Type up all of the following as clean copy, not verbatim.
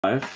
Live.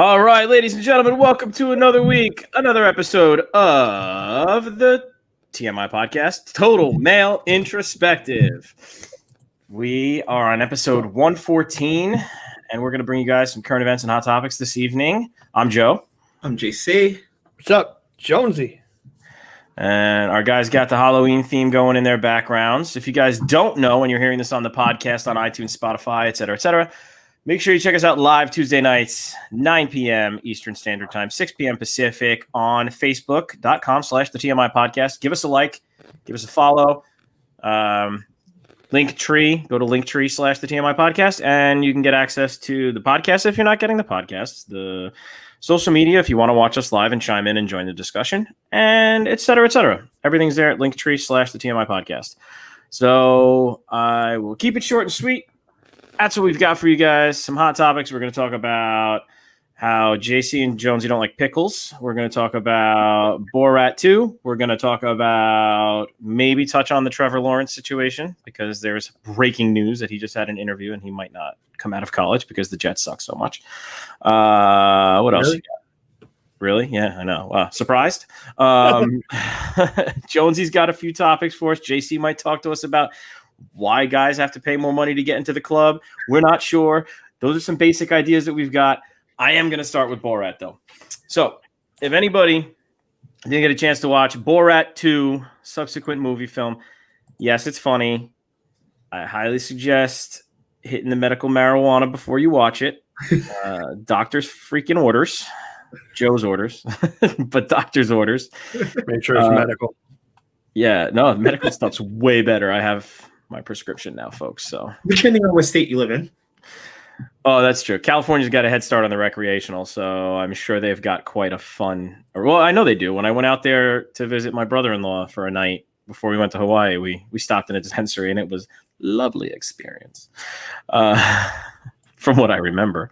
All right, ladies and gentlemen, welcome to another week, another episode of the TMI podcast, Total Male Introspective. We are on episode 114, and we're going to bring you guys some current events and hot topics this evening. I'm Joe. I'm JC. What's up, Jonesy? And our guys got the Halloween theme going in their backgrounds. If you guys don't know, when you're hearing this on the podcast, on iTunes, Spotify, etc., make sure you check us out live Tuesday nights, 9 p.m. Eastern Standard Time, 6 p.m. Pacific on Facebook.com/the TMI podcast. Give us a like, give us a follow. Linktree, go to Linktree/the TMI podcast, and you can get access to the podcast if you're not getting the podcast, the social media if you want to watch us live and chime in and join the discussion, and etc. Everything's there at Linktree/the TMI podcast. So I will keep it short and sweet. That's what we've got for you guys. Some hot topics. We're going to talk about how JC and Jonesy don't like pickles. We're going to talk about Borat 2. We're going to talk about maybe touch on the Trevor Lawrence situation because there's breaking news that he just had an interview and he might not come out of college because the Jets suck so much. What else you got? Really? Yeah, I know. Wow. Surprised? Jonesy's got a few topics for us. JC might talk to us about why guys have to pay more money to get into the club. We're not sure. Those are some basic ideas that we've got. I am going to start with Borat, though. So if anybody didn't get a chance to watch Borat 2, subsequent movie film, yes, it's funny. I highly suggest hitting the medical marijuana before you watch it. Doctor's freaking orders. Joe's orders. But doctor's orders. Make sure it's medical. Yeah, no, medical stuff's way better. I have my prescription now, folks. So depending on what state you live in. Oh, that's true. California's got a head start on the recreational, so I'm sure they've got quite a fun. Well, I know they do. When I went out there to visit my brother-in-law for a night before we went to Hawaii, we stopped in a dispensary, and it was a lovely experience, from what I remember.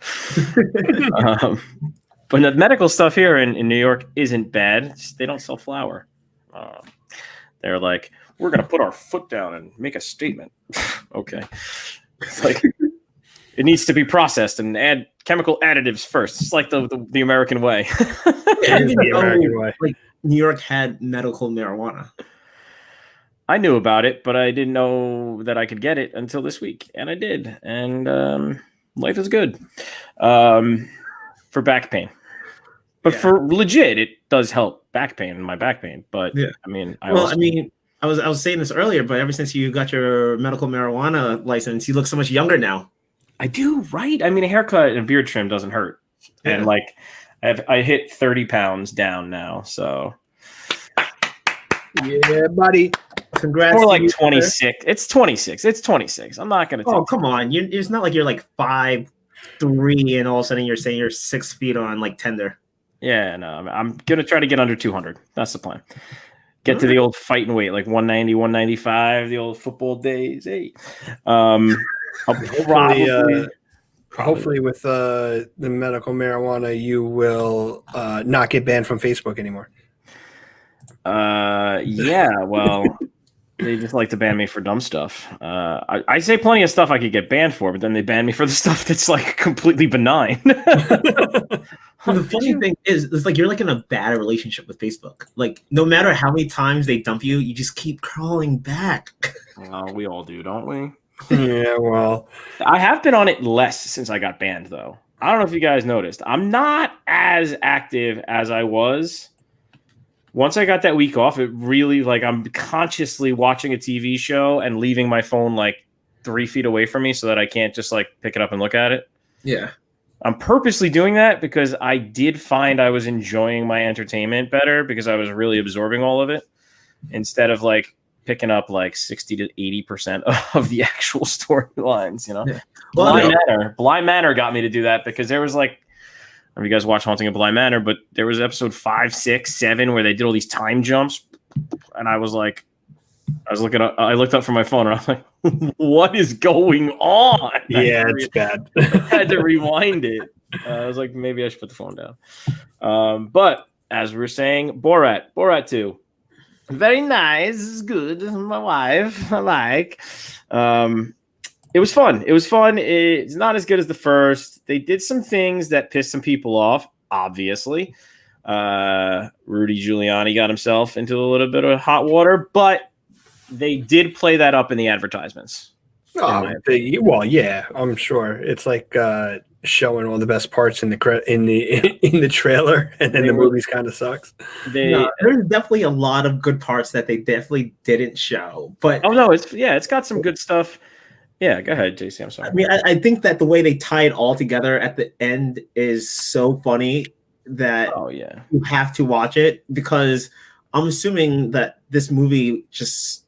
But the medical stuff here in New York isn't bad. They don't sell flour. They're like, we're gonna put our foot down and make a statement. Okay, it's like it needs to be processed and add chemical additives first. It's like the American way. Yeah, It is the American way. Like New York had medical marijuana. I knew about it, but I didn't know that I could get it until this week, and I did. And life is good for back pain, but for legit, it does help back pain and my back pain. But I mean, I was saying this earlier, but ever since you got your medical marijuana license, you look so much younger now. I do, right? I mean, a haircut and a beard trim doesn't hurt, and like I hit 30 pounds down now, so Yeah, buddy. Congrats. more to like you, 26. sir. It's 26. It's 26. I'm not gonna. Oh, come on! It's not like you're like 5'3", and all of a sudden you're saying you're 6 feet on like Tinder. Yeah, no, I'm gonna try to get under 200. That's the plan. Get to the old fighting weight, like 190, 195, the old football days. Hey, I'll Hopefully, with the medical marijuana, you will not get banned from Facebook anymore. Yeah, well, they just like to ban me for dumb stuff. I say plenty of stuff I could get banned for, but then they ban me for the stuff that's like completely benign. The funny thing is, it's like you're like in a bad relationship with Facebook. Like no matter how many times they dump you, you just keep crawling back. We all do, don't we? Yeah, well, I have been on it less since I got banned, though. I don't know if you guys noticed. I'm not as active as I was. Once I got that week off, it really, like, I'm consciously watching a TV show and leaving my phone, like, 3 feet away from me so that I can't just, like, pick it up and look at it. Yeah. I'm purposely doing that because I did find I was enjoying my entertainment better because I was really absorbing all of it instead of, like, picking up like 60 to 80% of the actual storylines, you know. Yeah. Bly Manor got me to do that because there was like, I don't know if you guys watch Haunting of Bly Manor, but there was episode 5, 6, 7 where they did all these time jumps, and I was like, I looked up from my phone and I was like, what is going on? yeah, it's bad. I had to rewind it. I was like, maybe I should put the phone down. But as we were saying, Borat 2. Very nice. This is good. My wife, I like. It was fun. It's not as good as the first. They did some things that pissed some people off, obviously. Rudy Giuliani got himself into a little bit of hot water, but they did play that up in the advertisements. Well, yeah, I'm sure. It's like showing all the best parts in the trailer, and then the movie kind of sucks. There's definitely a lot of good parts that they definitely didn't show. But it's got some good stuff. Yeah, go ahead, JC. I'm sorry. I mean, I think that the way they tie it all together at the end is so funny that you have to watch it, because I'm assuming that this movie just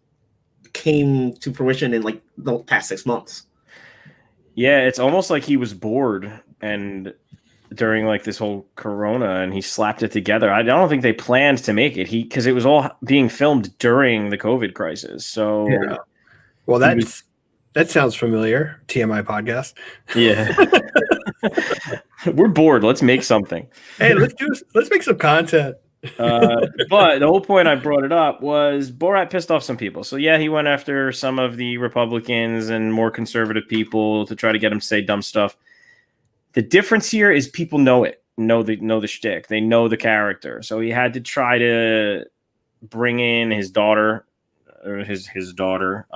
came to fruition in like the past 6 months. Yeah, it's almost like he was bored and during like this whole corona and he slapped it together. I don't think they planned to make it because it was all being filmed during the COVID crisis. So well, that sounds familiar. TMI podcast. Yeah. We're bored. Let's make something. Hey, let's make some content. But the whole point I brought it up was Borat pissed off some people. So yeah, he went after some of the Republicans and more conservative people to try to get him to say dumb stuff. The difference here is people know the shtick. They know the character. So he had to try to bring in his daughter or his daughter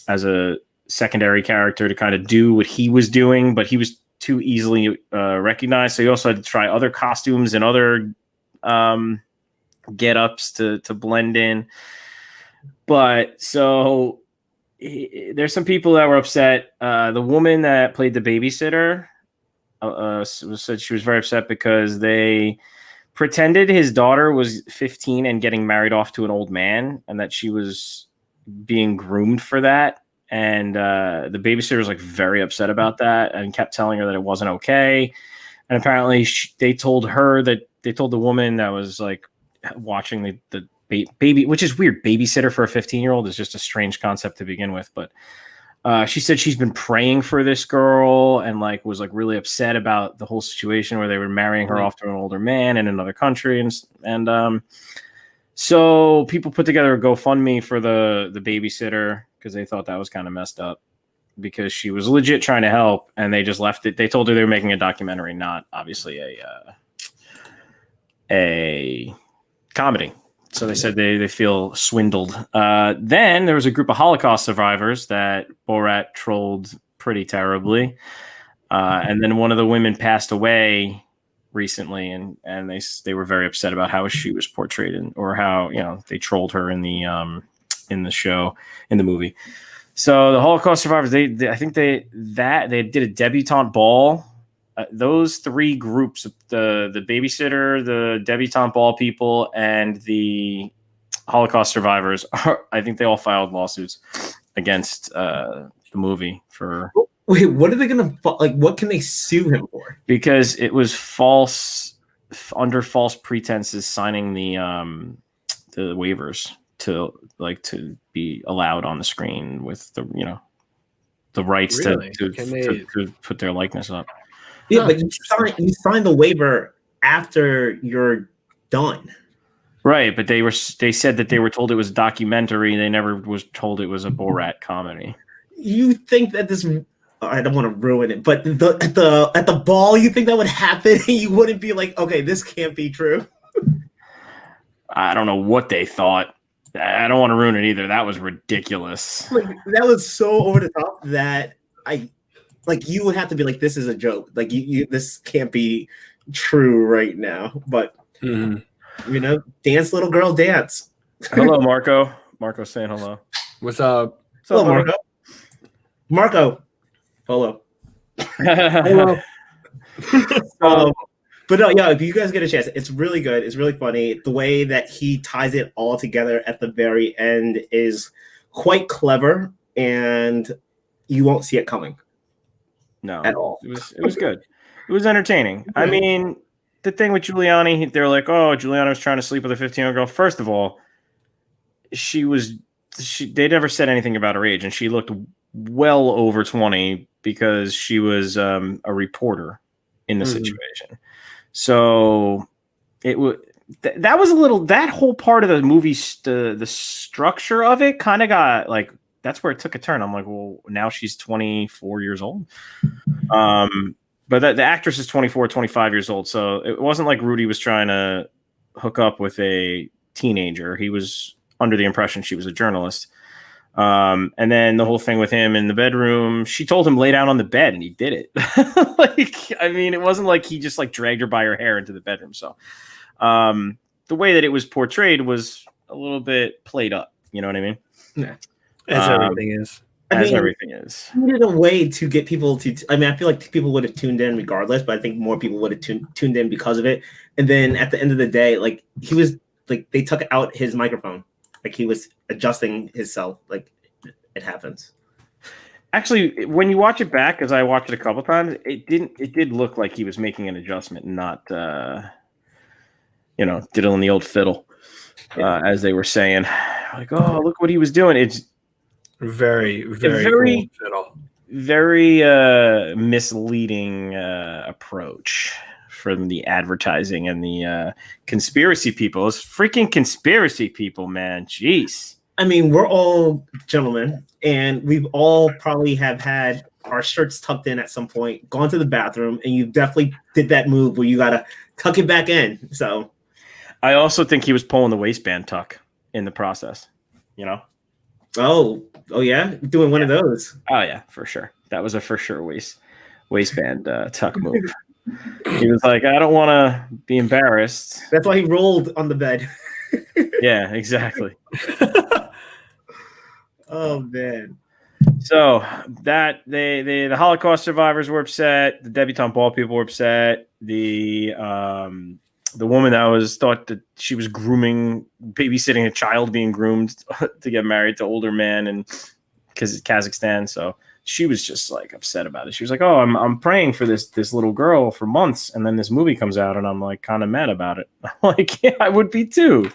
as a secondary character to kind of do what he was doing, but he was too easily recognized. So he also had to try other costumes and other get-ups to blend in. But so there's some people that were upset. The woman that played the babysitter said she was very upset because they pretended his daughter was 15 and getting married off to an old man, and that she was being groomed for that. And the babysitter was like very upset about that and kept telling her that it wasn't okay. And apparently they told the woman that was like watching the baby, which is weird. Babysitter for a 15-year-old is just a strange concept to begin with. But she said she's been praying for this girl and like was like really upset about the whole situation where they were marrying her off to an older man in another country. And So people put together a GoFundMe for the babysitter because they thought that was kind of messed up because she was legit trying to help, and they just left it. They told her they were making a documentary, not obviously a comedy. So they said they feel swindled. Then there was a group of Holocaust survivors that Borat trolled pretty terribly. And then one of the women passed away recently, and they were very upset about how she was portrayed or how, they trolled her in the show, in the movie. So the Holocaust survivors, they did a debutante ball. Those three groups, the babysitter, the debutante ball people, and the Holocaust survivors, I think they all filed lawsuits against the movie for. Wait, what are they gonna like? What can they sue him for? Because it was false, under false pretenses, signing the waivers to be allowed on the screen with the rights to put their likeness up. Yeah, but you sign the waiver after you're done. Right, but they said that they were told it was a documentary. They never was told it was a Borat comedy. You think that this? I don't want to ruin it, but at the ball, you think that would happen? You wouldn't be like, okay, this can't be true. I don't know what they thought. I don't want to ruin it either. That was ridiculous. Like, that was so over the top that you would have to be like, this is a joke. Like this can't be true right now. But dance, little girl, dance. Hello, Marco. Marco's saying hello. What's up? Hello, Marco. Marco. Hello. Hello. But no, yeah, if you guys get a chance, it's really good. It's really funny. The way that he ties it all together at the very end is quite clever, and you won't see it coming. No, at all. It was good. It was entertaining. I mean, the thing with Giuliani, they're like, oh, Giuliani was trying to sleep with a 15-year-old girl. First of all, they never said anything about her age, and she looked well over 20 because she was a reporter in the situation. So it was that was a little, that whole part of the movie, the structure of it kind of got like, that's where it took a turn. I'm like, well, now she's 24 years old. But the actress is 24, 25 years old. So it wasn't like Rudy was trying to hook up with a teenager. He was under the impression she was a journalist. And then the whole thing with him in the bedroom, she told him lay down on the bed and he did it. It wasn't like he just like dragged her by her hair into the bedroom. So the way that it was portrayed was a little bit played up. You know what I mean? Yeah. As everything is. Everything is. He needed a way to get people to. I feel like people would have tuned in regardless, but I think more people would have tuned in because of it. And then at the end of the day, like he was like they took out his microphone, like he was adjusting himself. Like it happens. Actually, when you watch it back, because I watched it a couple times, it did look like he was making an adjustment, and not diddling the old fiddle, as they were saying. Like, oh, look what he was doing. It's very misleading approach from the advertising and the conspiracy people. It's freaking conspiracy people, man. Jeez. I mean, we're all gentlemen, and we've all probably have had our shirts tucked in at some point, gone to the bathroom, and you definitely did that move where you gotta tuck it back in. So I also think he was pulling the waistband tuck in the process, Oh yeah, doing one of those. Oh yeah, for sure. That was a for sure waistband tuck move. He was like, I don't want to be embarrassed. That's why he rolled on the bed. Yeah, exactly. Oh man. So that the Holocaust survivors were upset. The debutante ball people were upset. The woman that was thought that she was babysitting a child being groomed to get married to older man in Kazakhstan. So she was just like upset about it. She was like, "Oh, I'm praying for this little girl for months, and then this movie comes out, and I'm like kind of mad about it." I'm like, yeah, I would be too.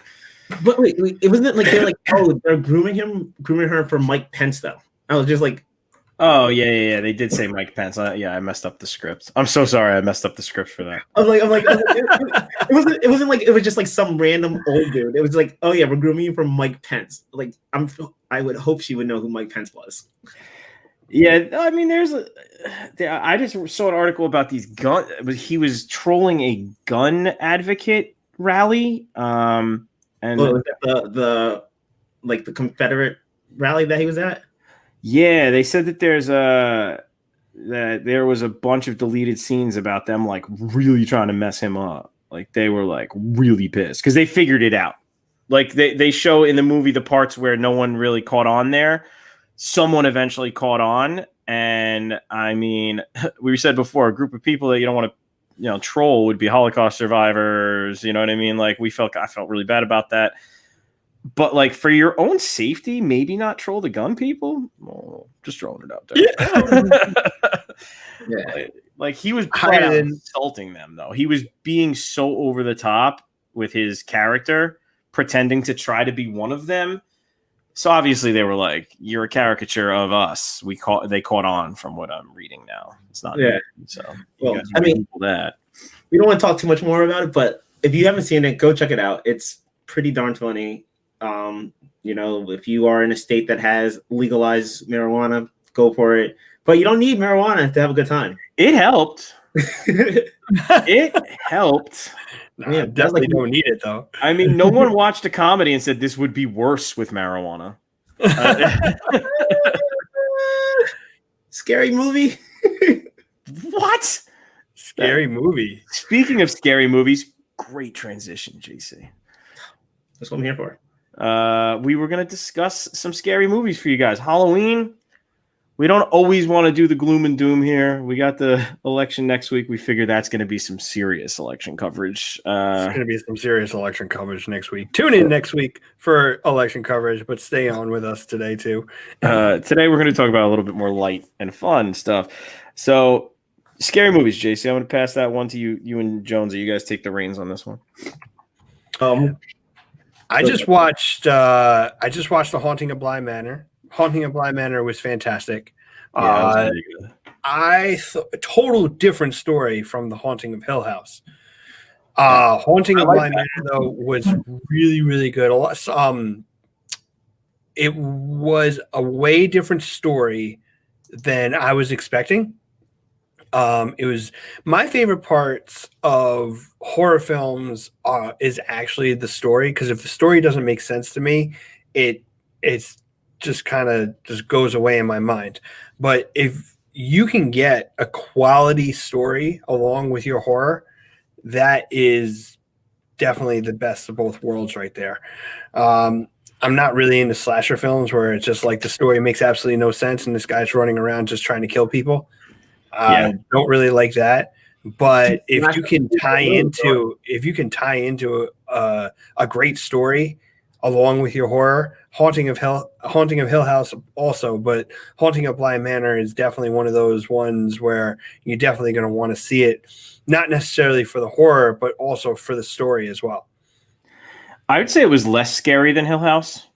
But wait, it wasn't like they're like, oh, they're grooming her for Mike Pence though. I was just like, Oh yeah. They did say Mike Pence. I messed up the script. I'm so sorry. I messed up the script for that. It wasn't like it was just like some random old dude. It was like, oh yeah, we're grooming you for Mike Pence. Like I would hope she would know who Mike Pence was. Yeah, I mean, I just saw an article about these gun. He was trolling a gun advocate rally, and was that the Confederate rally that he was at? Yeah, they said that there was a bunch of deleted scenes about them like really trying to mess him up. Like they were like really pissed because they figured it out. Like they show in the movie the parts where no one really caught on there. Someone eventually caught on, and I mean, we said before, a group of people that you don't want to, troll would be Holocaust survivors. You know what I mean? Like I felt really bad about that. But like for your own safety, maybe not troll the gun people. Oh, just throwing it out there. Yeah. Like he was insulting them, though. He was being so over the top with his character, pretending to try to be one of them. So obviously they were like, "You're a caricature of us." They caught on from what I'm reading now. It's not. Yeah. Me, so I mean, that we don't want to talk too much more about it, but if you haven't seen it, go check it out. It's pretty darn funny. If you are in a state that has legalized marijuana, go for it. But you don't need marijuana to have a good time. It helped. It helped. Yeah, definitely don't need it though. I mean, no one watched a comedy and said this would be worse with marijuana. Scary movie. What? Scary movie. Speaking of scary movies, great transition, JC. That's what I'm here for. We were going to discuss some scary movies for you guys. Halloween. We don't always want to do the gloom and doom here. We got the election next week. We figure that's going to be some serious election coverage. It's going to be some serious election coverage next week. Tune in next week for election coverage, but stay on with us today too. Today we're going to talk about a little bit more light and fun stuff. So, scary movies, JC. I'm going to pass that one to you and Jonesy. You guys take the reins on this one. I just watched The Haunting of Bly Manor. Haunting of Bly Manor was fantastic. Yeah, a total different story from The Haunting of Hill House. Haunting of Bly Manor though was really, really good. It was a way different story than I was expecting. It was my favorite parts of horror films is actually the story, because if the story doesn't make sense to me, it's just kind of just goes away in my mind. But if you can get a quality story along with your horror, that is definitely the best of both worlds right there. I'm not really into slasher films where it's just like the story makes absolutely no sense and this guy's running around just trying to kill people. I don't really like that. But if you can tie into a great story along with your horror, Haunting of Hill House also, but Haunting of Bly Manor is definitely one of those ones where you're definitely going to want to see it, not necessarily for the horror, but also for the story as well. I would say it was less scary than Hill House.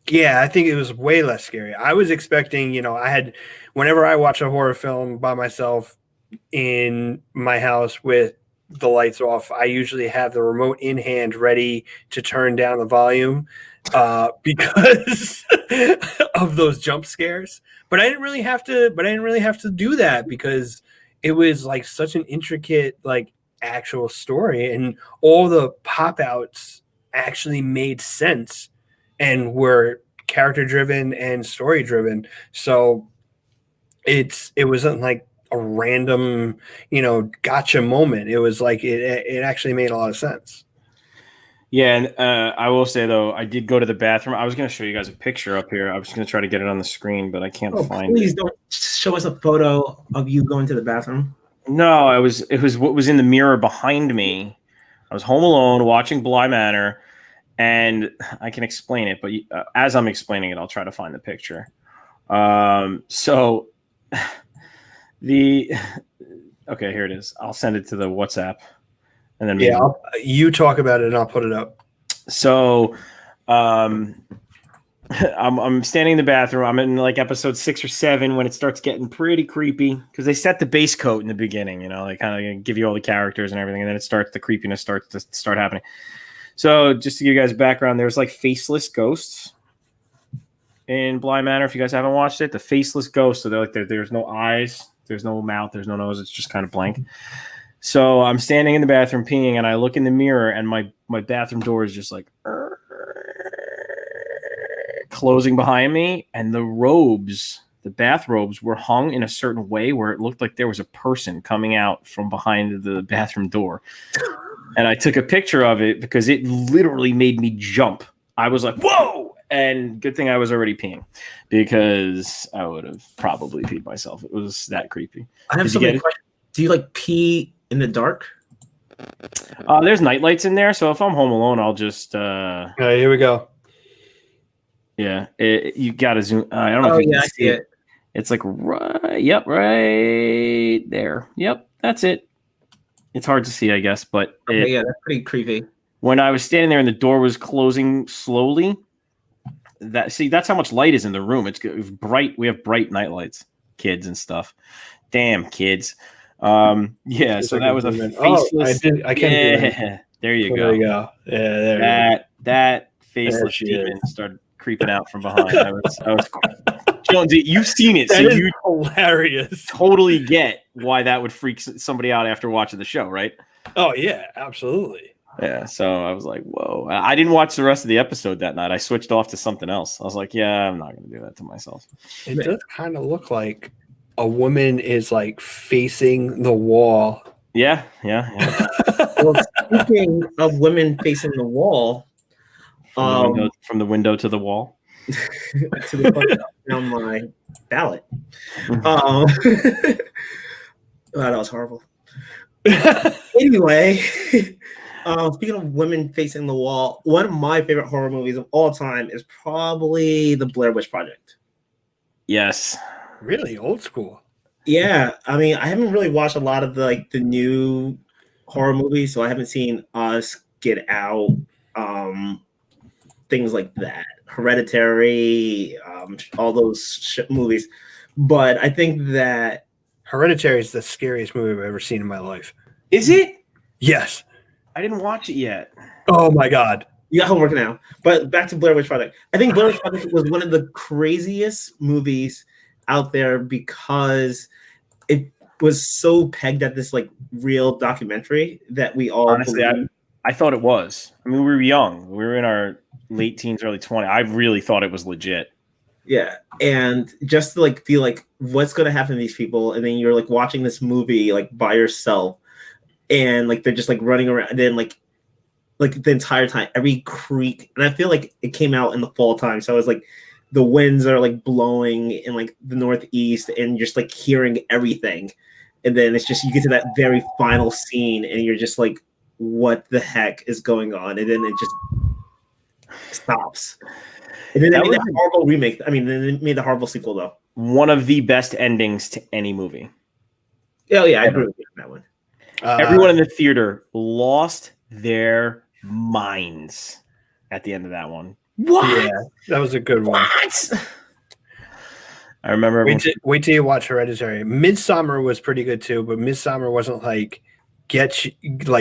Yeah, I think it was way less scary. I was expecting, whenever I watch a horror film by myself in my house with the lights off, I usually have the remote in hand ready to turn down the volume because of those jump scares. But I didn't really have to do that because it was like such an intricate, like actual story, and all the pop outs actually made sense and were character driven and story driven. So it wasn't like a random, gotcha moment. It was like it actually made a lot of sense. Yeah, and I will say though, I did go to the bathroom. I was going to show you guys a picture up here. I was going to try to get it on the screen, but I can't find it. Please don't show us a photo of you going to the bathroom. No, it was what was in the mirror behind me. I was home alone watching Bly Manor, and I can explain it, but as I'm explaining it, I'll try to find the picture. So okay, here it is. I'll send it to the WhatsApp, and then you talk about it, and I'll put it up. So, I'm standing in the bathroom. I'm in like episode 6 or 7 when it starts getting pretty creepy because they set the base coat in the beginning. They kind of give you all the characters and everything, and then the creepiness starts to start happening. So just to give you guys background, there's like faceless ghosts in Bly Manor. If you guys haven't watched it, the faceless ghosts. So they're like there's no eyes, there's no mouth, there's no nose. It's just kind of blank. So I'm standing in the bathroom peeing, and I look in the mirror, and my bathroom door is just like closing behind me, and the bathrobes were hung in a certain way where it looked like there was a person coming out from behind the bathroom door. And I took a picture of it because it literally made me jump. I was like, whoa! And good thing I was already peeing because I would have probably peed myself. It was that creepy. I have so many questions. Do you like pee in the dark? There's nightlights in there, so if I'm home alone, I'll just here we go. Yeah, you gotta zoom. I don't know if you can see it. It's like right there. Yep, that's it. It's hard to see, I guess, but yeah, that's pretty creepy. When I was standing there and the door was closing slowly, that's how much light is in the room. It's bright. We have bright night lights, kids and stuff. Damn kids. Yeah. So that was a faceless. I can't. There you go. There you go. Yeah. That faceless demon started creeping out from behind. I was Jonesy, you've seen it, so you hilarious. Totally get why that would freak somebody out after watching the show, right? Oh yeah, absolutely. Yeah, so I was like, whoa. I didn't watch the rest of the episode that night. I switched off to something else. I was like, yeah, I'm not going to do that to myself. It does kind of look like a woman is like facing the wall. Yeah. Well, speaking of women facing the wall, from the window to the wall. To the on my ballot. That was horrible. Anyway, speaking of women facing the wall, one of my favorite horror movies of all time is probably The Blair Witch Project. Yes. Really old school. Yeah, I mean, I haven't really watched a lot of the new horror movies, so I haven't seen Us, Get Out, things like that. Hereditary, all those movies. But I think that Hereditary is the scariest movie I've ever seen in my life. Is it? Yes. I didn't watch it yet. Oh my God. You got homework now. But back to Blair Witch Project. I think Blair Witch Project was one of the craziest movies out there because it was so pegged at this real documentary that we all honestly I thought it was. I mean, we were young. We were in our late teens, early 20s. I really thought it was legit. Yeah, and just to feel like what's going to happen to these people, and then you're watching this movie by yourself, and they're just running around, and then the entire time, every creak, and I feel like it came out in the fall time, so it was the winds are blowing in the northeast, and you're just hearing everything, and then it's just you get to that very final scene, and you're just what the heck is going on, and then it just stops. And then they made that horrible remake. I mean, they made the horrible sequel, though. One of the best endings to any movie. Oh, yeah, I agree with you on that one. Everyone in the theater lost their minds at the end of that one. What? Yeah, that was a good one. What? I remember. Wait till you watch Hereditary. Midsommar was pretty good, too, but Midsommar wasn't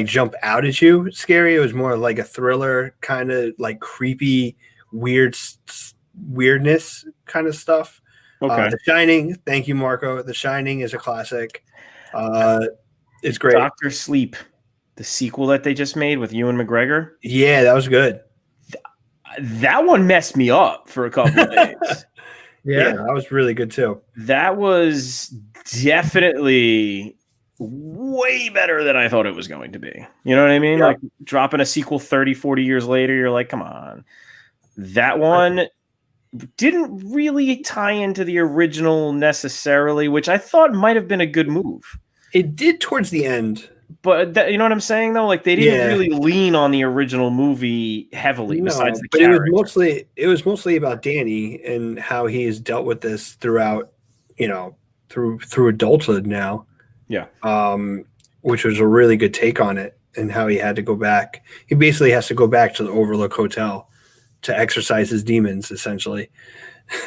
jump out at you scary. It was more like a thriller, kind of creepy, weirdness kind of stuff. Okay. The Shining, thank you, Marco. The Shining is a classic. It's great. Dr. Sleep, the sequel that they just made with Ewan McGregor. Yeah, that was good. That one messed me up for a couple of days. Yeah, that was really good too. That was definitely way better than I thought it was going to be. You know what I mean? Yeah. Dropping a sequel 30, 40 years later, you're like, come on. That one didn't really tie into the original necessarily, which I thought might have been a good move. It did towards the end. But you know what I'm saying, though? They didn't really lean on the original movie heavily, besides the character. It was mostly about Danny and how he's dealt with this throughout, through adulthood now. Yeah. Which was a really good take on it, and how he had to go back. He basically has to go back to the Overlook Hotel to exorcise his demons, essentially.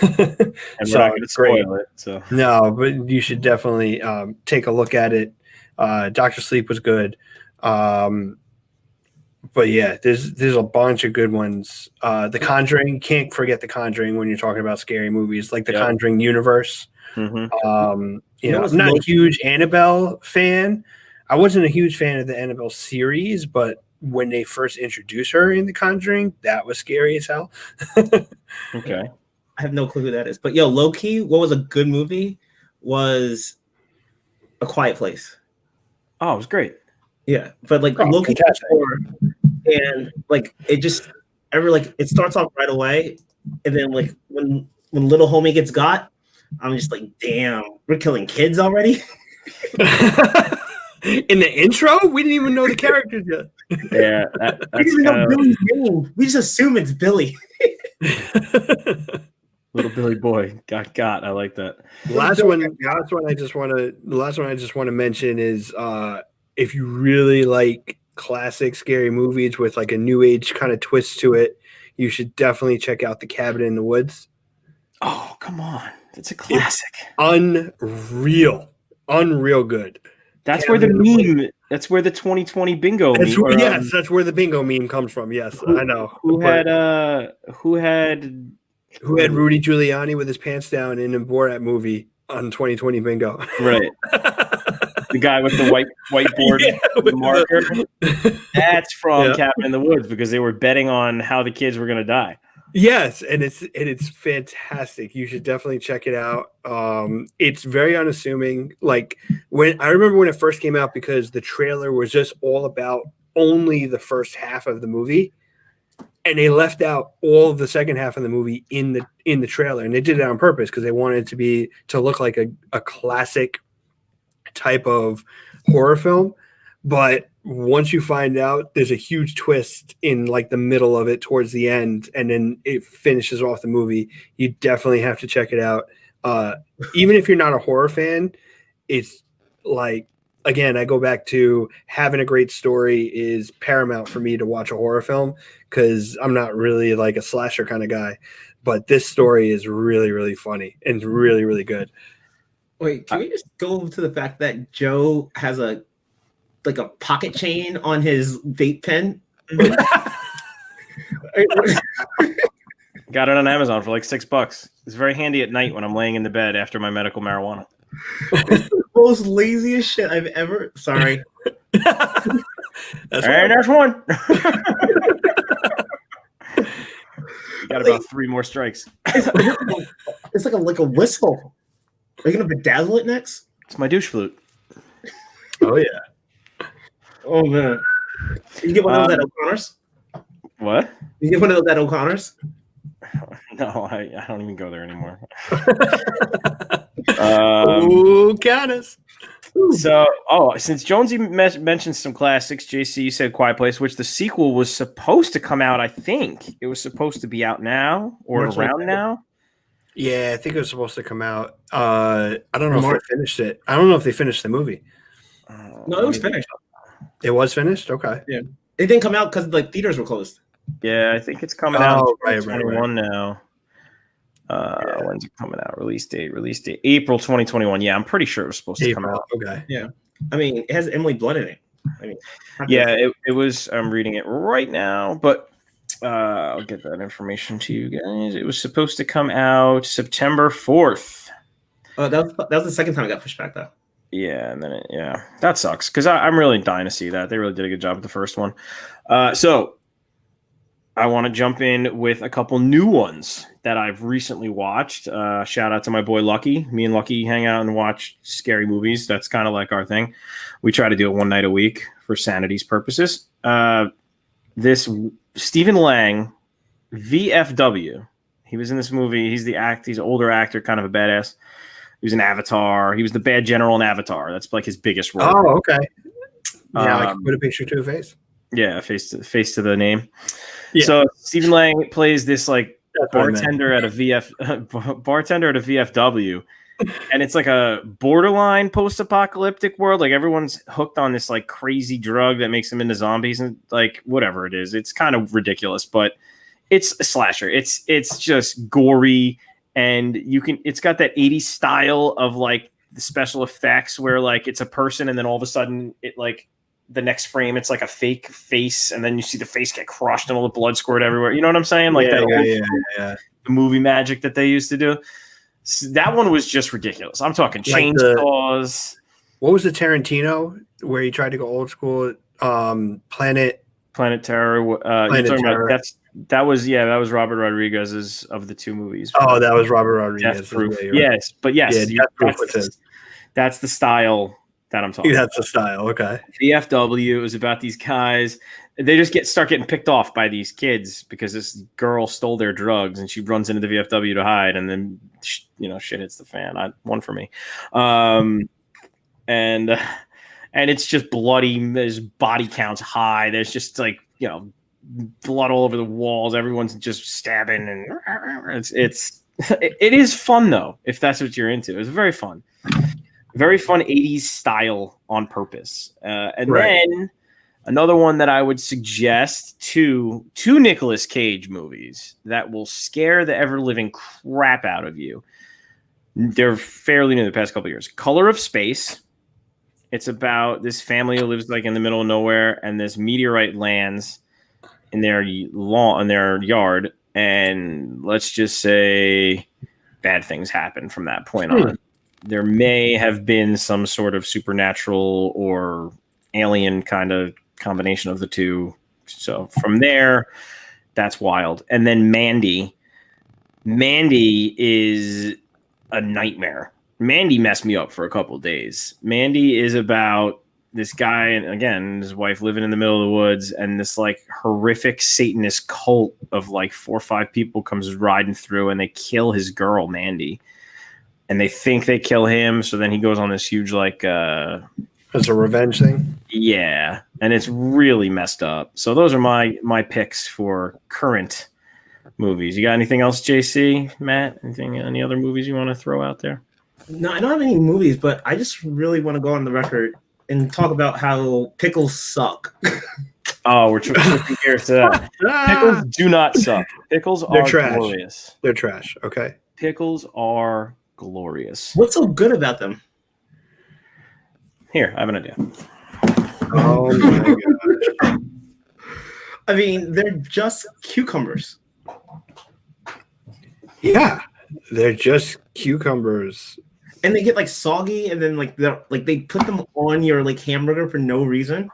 And we're not going to spoil it. So no, but you should definitely take a look at it. Dr. Sleep was good. But yeah, there's a bunch of good ones. The Conjuring, can't forget The Conjuring when you're talking about scary movies, like the Conjuring universe. Mm-hmm. You know, I'm not a huge Annabelle fan. I wasn't a huge fan of the Annabelle series, but when they first introduced her in The Conjuring, that was scary as hell. Okay. I have no clue who that is. But yo, low key, what was a good movie was A Quiet Place. Oh, it was great. Yeah, but like low key, and like it just it starts off right away, and then like when little homie gets got, I'm just like, damn, we're killing kids already. In the intro, we didn't even know the characters yet. Yeah, we didn't even know Billy's name. We just assume it's Billy. Little Billy boy got. I like that. The last one I just want to mention is if you really like classic scary movies with like a new age kind of twist to it, you should definitely check out The Cabin in the Woods. Oh, come on. It's a classic. It's unreal good. That's Cabin where the meme, that's where the 2020 bingo meme. Yes, that's where the bingo meme comes from. Yes, I know. Who had Rudy Giuliani with his pants down in a Borat movie on 2020 bingo? Right. The guy with the whiteboard marker. That's from Cabin in the Woods because they were betting on how the kids were going to die. Yes, and it's fantastic. You should definitely check it out. It's very unassuming. Like I remember when it first came out, because the trailer was just all about only the first half of the movie, and they left out all of the second half of the movie in the trailer, and they did it on purpose because they wanted it to look like a classic type of horror film. But once you find out, there's a huge twist in like the middle of it towards the end, and then it finishes off the movie. You definitely have to check it out. Even if you're not a horror fan, it's like, again, I go back to having a great story is paramount for me to watch a horror film, because I'm not really like a slasher kind of guy. But this story is really, really funny and really, really good. Wait, can we just go to the fact that Joe has a pocket chain on his vape pen? Got it on Amazon for like $6. It's very handy at night when I'm laying in the bed after my medical marijuana. It's the most laziest shit I've ever. Sorry. There's one. Got about 3 more strikes. It's like a whistle. Are you gonna bedazzle it next? It's my douche flute. Oh yeah. Oh man. You get one of those at O'Connor's? What? You get one of those at O'Connor's? No, I don't even go there anymore. Canis. So, since Jonesy mentioned some classics, JC, you said Quiet Place, which the sequel was supposed to come out. I think it was supposed to be out now or around now. Yeah, I think it was supposed to come out. I don't know if they finished it. I don't know if they finished the movie. No, it was finished. It was finished? Okay. Yeah. It didn't come out because like theaters were closed. Yeah, I think it's coming out right. 21 now. When's it coming out? Release date, April 2021. Yeah, I'm pretty sure it was supposed to come out. Okay. Yeah. I mean, it has Emily Blunt in it. I mean, yeah, it was. I'm reading it right now, but I'll get that information to you guys. It was supposed to come out September 4th. Oh, that was the second time it got pushed back, though. Yeah, and then that sucks because I'm really dying to see that. They really did a good job with the first one. So I want to jump in with a couple new ones that I've recently watched. Shout out to my boy Lucky. Me and Lucky hang out and watch scary movies. That's kind of like our thing. We try to do it one night a week for sanity's purposes. This Stephen Lang, VFW. He was in this movie. He's an older actor, kind of a badass. He was in Avatar. He was the bad general in Avatar. That's like his biggest role. Oh, okay. Yeah, I can put a picture to a face. Yeah, face to the name. Yeah. So Stephen Lang plays this like bartender at a VFW, and it's like a borderline post-apocalyptic world. Like everyone's hooked on this like crazy drug that makes them into zombies and like whatever it is. It's kind of ridiculous, but It's a slasher. It's just gory, and it's got that 80s style of like the special effects where like it's a person and then all of a sudden it like the next frame it's like a fake face and then you see the face get crushed and all the blood squirt everywhere. You know what I'm saying? Like the movie magic that they used to do. So that one was just ridiculous. I'm talking chainsaws. What was the Tarantino where he tried to go old school? Planet Terror. Planet Terror. That was Robert Rodriguez's of the two movies. Oh, that was Robert Rodriguez. Death Proof. Yes, but yes, that's the style that I'm talking. That's the style. Okay. VFW is about these guys. They just start getting picked off by these kids because this girl stole their drugs and she runs into the VFW to hide, and then shit hits the fan. One for me. And it's just bloody. There's body counts high. There's just like blood all over the walls. Everyone's just stabbing, and it is fun though if that's what you're into. It's very fun 80s style on purpose. Then another one that I would suggest, two Nicolas Cage movies that will scare the ever living crap out of you. They're fairly new the past couple of years. Color of Space. It's about this family who lives like in the middle of nowhere, and this meteorite lands in their yard, and let's just say bad things happen from that point on. There may have been some sort of supernatural or alien kind of combination of the two. So from there, that's wild. And then Mandy is a nightmare. Mandy messed me up for a couple of days. Mandy is about this guy and again his wife living in the middle of the woods, and this like horrific Satanist cult of like 4 or 5 people comes riding through, and they kill his girl Mandy, and they think they kill him. So then he goes on this huge like it's a revenge thing. Yeah, and it's really messed up. So those are my picks for current movies. You got anything else, JC, Matt? Any other movies you want to throw out there? No, I don't have any movies, but I just really want to go on the record and talk about how pickles suck. Oh, we're switching gears to that. Pickles do not suck. Pickles are glorious. They're trash. Okay. Pickles are glorious. What's so good about them? Here, I have an idea. Oh my gosh. I mean, they're just cucumbers. Yeah, they're just cucumbers. And they get like soggy, and then like they put them on your like hamburger for no reason.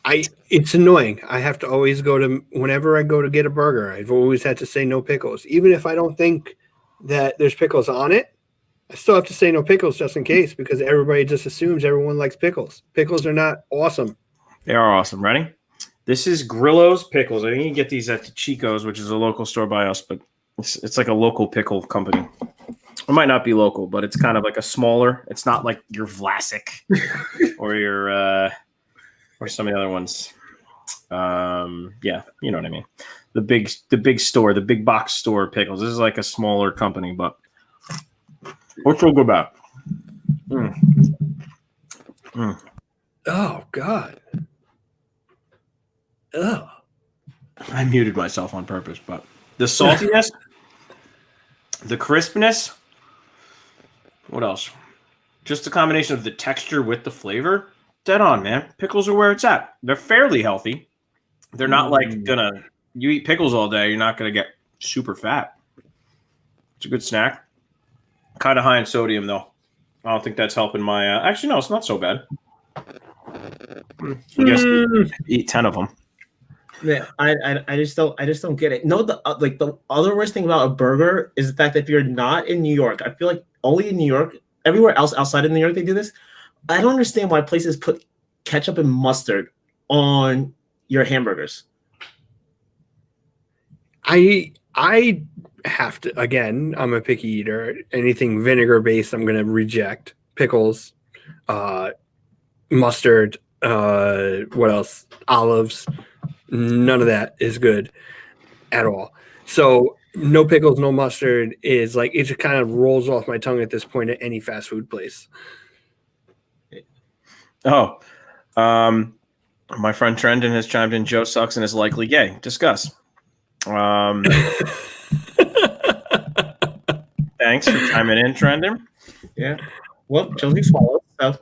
It's annoying. I have to always whenever I go to get a burger, I've always had to say no pickles. Even if I don't think that there's pickles on it, I still have to say no pickles just in case, because everybody just assumes everyone likes pickles. Pickles are not awesome. They are awesome. Ready? This is Grillo's Pickles. I think you can get these at the Chico's, which is a local store by us, but it's like a local pickle company. It might not be local, but it's kind of like a smaller. It's not like your Vlasic or your or some of the other ones. Yeah, you know what I mean. The big store, the big box store pickles. This is like a smaller company, but what's real good about? Oh God. Ugh. I muted myself on purpose, but the saltiness, the crispness. What else? Just the combination of the texture with the flavor. Dead on, man. Pickles are where it's at. They're fairly healthy. They're not like you eat pickles all day, you're not gonna get super fat. It's a good snack. Kind of high in sodium though. I don't think that's helping my. Actually, no, it's not so bad. I guess eat 10 of them. Yeah, I just don't get it. No, the other worst thing about a burger is the fact that if you're not in New York, I feel like only in New York, everywhere else outside of New York they do this. I don't understand why places put ketchup and mustard on your hamburgers. I have to, again, I'm a picky eater. Anything vinegar based, I'm going to reject. Pickles, mustard, what else? Olives. None of that is good at all. So no pickles, no mustard is like, it just kind of rolls off my tongue at this point at any fast food place. Oh, My friend Trendon has chimed in. Joe sucks and is likely gay. Discuss. Thanks for chiming in, Trendon. Yeah. Well, Josie swallowed. So.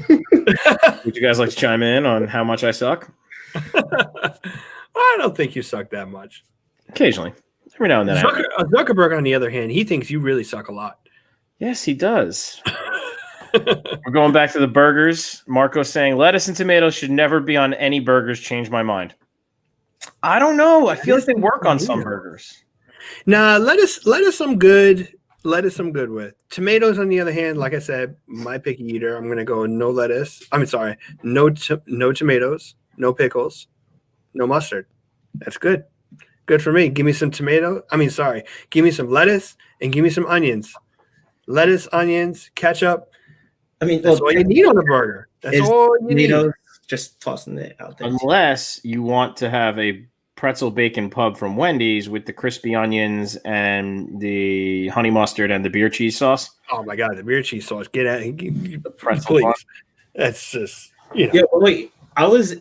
Would you guys like to chime in on how much I suck? I don't think you suck that much. Occasionally. Every now and then. Zuckerberg, on the other hand, he thinks you really suck a lot. Yes, he does. We're going back to the burgers. Marco's saying lettuce and tomatoes should never be on any burgers. Change my mind. I don't know. I feel like they work on some burgers. Nah, lettuce I'm good. Lettuce I'm good with. Tomatoes, on the other hand, like I said, my picky eater. I'm gonna go no lettuce. No tomatoes, no pickles, no mustard. That's good. Good for me. Give me some give me some lettuce and give me some onions. Lettuce, onions, ketchup. That's all you need on a burger. That's all you need. Just tossing it out there. Unless you want to have a pretzel bacon pub from Wendy's with the crispy onions and the honey mustard and the beer cheese sauce. Oh my god, the beer cheese sauce! Get out, pretzel please. That's just Yeah, wait. I was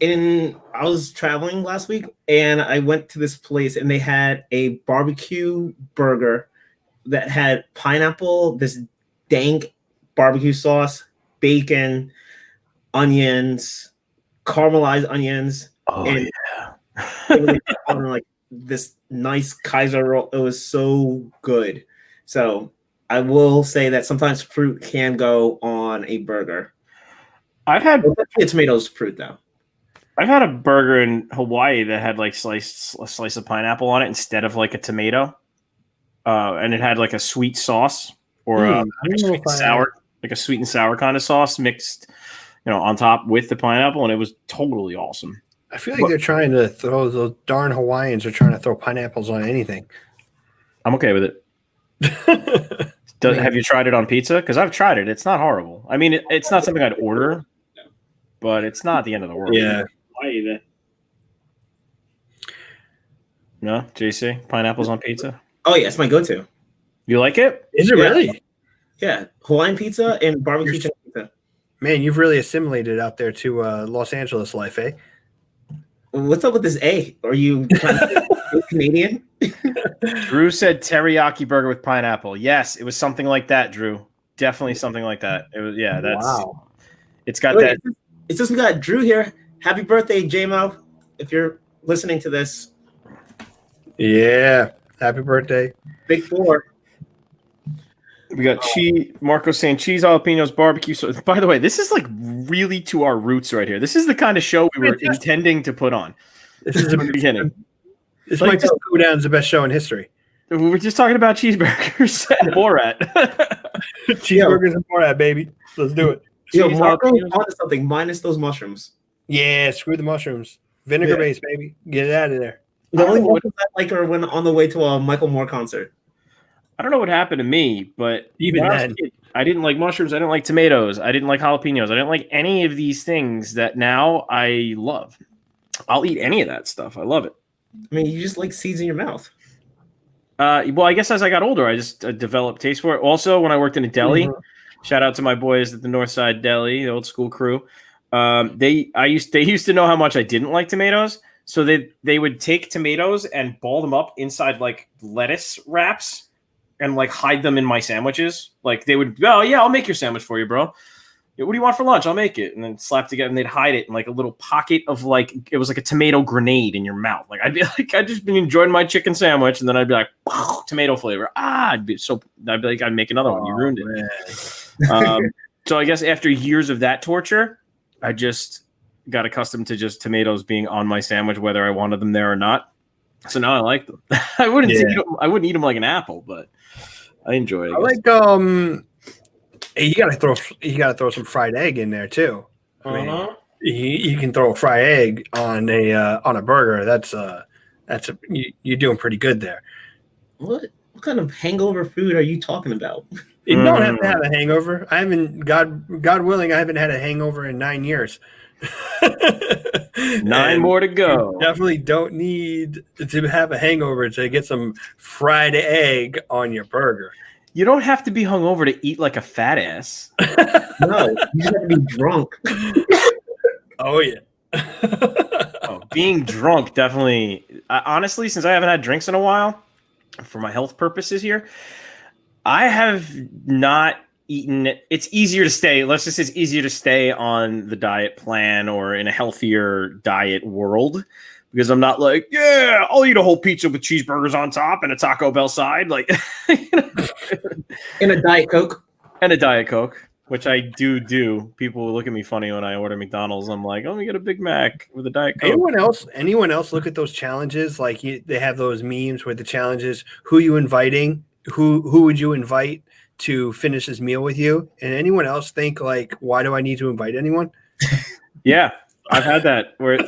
traveling last week and I went to this place and they had a barbecue burger that had pineapple, this dank barbecue sauce, bacon, onions, caramelized onions. Oh, and it was on like this nice Kaiser roll. It was so good. So I will say that sometimes fruit can go on a burger. I've had tomatoes fruit though. I've had a burger in Hawaii that had like a slice of pineapple on it instead of like a tomato, and it had like a sweet sauce or a sweet and sour kind of sauce mixed, on top with the pineapple, and it was totally awesome. I feel like they're trying to throw those darn Hawaiians are trying to throw pineapples on anything. I'm okay with it. Have you tried it on pizza? Because I've tried it. It's not horrible. I mean, it's not something I'd order, but it's not the end of the world. Yeah. No, JC, pineapples on pizza. Oh yeah, it's my go-to. You like it? Is it really? Yeah, Hawaiian pizza and barbecue chicken pizza. Man, you've really assimilated out there to Los Angeles life, eh? What's up with this A? Are you Canadian? Drew said teriyaki burger with pineapple. Yes, it was something like that, Drew. Definitely something like that. It was, yeah, that's wow. It's got that. It's just we got Drew here. Happy birthday, J-Mo. If you're listening to this. Yeah. Happy birthday. Big 4. We got cheese. Marco saying cheese, jalapenos, barbecue. So, by the way, this is like really to our roots right here. This is the kind of show we were intending to put on. This is the beginning. This might just go down as the best show in history. We were just talking about cheeseburgers and Borat. Cheeseburgers and Borat, baby. Let's do it. Yo, Marco wanted something minus those mushrooms. Yeah, screw the mushrooms. Vinegar base, baby. Get it out of there. The only mushrooms I like are when on the way to a Michael Moore concert. I don't know what happened to me, but even then, I didn't like mushrooms. I didn't like tomatoes. I didn't like jalapenos. I didn't like any of these things that now I love. I'll eat any of that stuff. I love it. I mean, you just like seeds in your mouth. Well, I guess as I got older, I just developed taste for it. Also, when I worked in a deli, shout out to my boys at the Northside Deli, the old school crew. They used to know how much I didn't like tomatoes, so they would take tomatoes and ball them up inside like lettuce wraps and like hide them in my sandwiches. Like they would, oh yeah, I'll make your sandwich for you, bro. Yeah, what do you want for lunch? I'll make it. And then slap together, and they'd hide it in like a little pocket of like, it was like a tomato grenade in your mouth. Like I'd be like, I'd just been enjoying my chicken sandwich, and then I'd be like, tomato flavor. I'd be like, I'd make another one. You ruined it. So I guess after years of that torture, I just got accustomed to just tomatoes being on my sandwich, whether I wanted them there or not. So now I like them. I wouldn't eat them like an apple, but I enjoy it. I like you gotta throw some fried egg in there too. I mean, you can throw a fried egg on a burger. You're doing pretty good there. What kind of hangover food are you talking about? You don't have to have a hangover. I haven't, God willing, I haven't had a hangover in 9 years. 9 more to go. Definitely don't need to have a hangover to get some fried egg on your burger. You don't have to be hungover to eat like a fat ass. No, you just have to be drunk. Oh yeah. Being drunk definitely. Honestly, since I haven't had drinks in a while, for my health purposes here, I have not eaten. It's easier to stay. Let's just say it's easier to stay on the diet plan or in a healthier diet world because I'm not like, yeah, I'll eat a whole pizza with cheeseburgers on top and a Taco Bell side, like, and a Diet Coke. And a Diet Coke, which I do. People look at me funny when I order McDonald's. I'm like, oh, we get a Big Mac with a Diet Coke. Anyone else look at those challenges? Like they have those memes where the challenges, who you inviting, who would you invite to finish this meal with you? And anyone else think like, why do I need to invite anyone? Yeah, I've had that where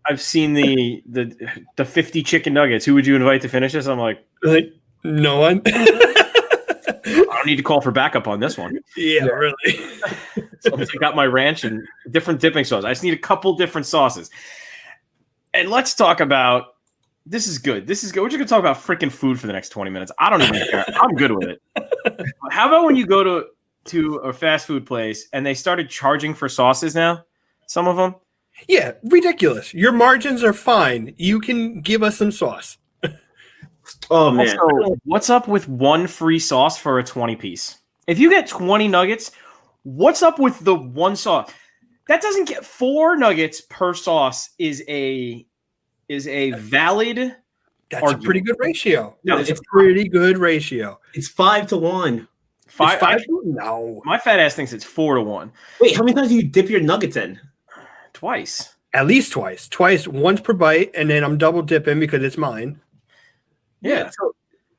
I've seen the 50 chicken nuggets. Who would you invite to finish this? I'm like no one. I don't need to call for backup on this one. Yeah, really. So I got my ranch and different dipping sauces. I just need a couple different sauces. And let's talk about this is good. We're just gonna talk about freaking food for the next 20 minutes. I don't even care. I'm good with it. How about when you go to a fast food place and they started charging for sauces now? Some of them. Yeah, ridiculous. Your margins are fine. You can give us some sauce. Oh man! Also, what's up with one free sauce for a 20-piece? If you get 20 nuggets, what's up with the one sauce? That doesn't get 4 nuggets per sauce is a valid. That's argument. A pretty good ratio. No, it's a pretty good ratio. It's 5 to 1. 5? No. My fat ass thinks it's 4 to 1. Wait, how many times do you dip your nuggets in? Twice. At least twice. Once per bite, and then I'm double dipping because it's mine. Yeah. So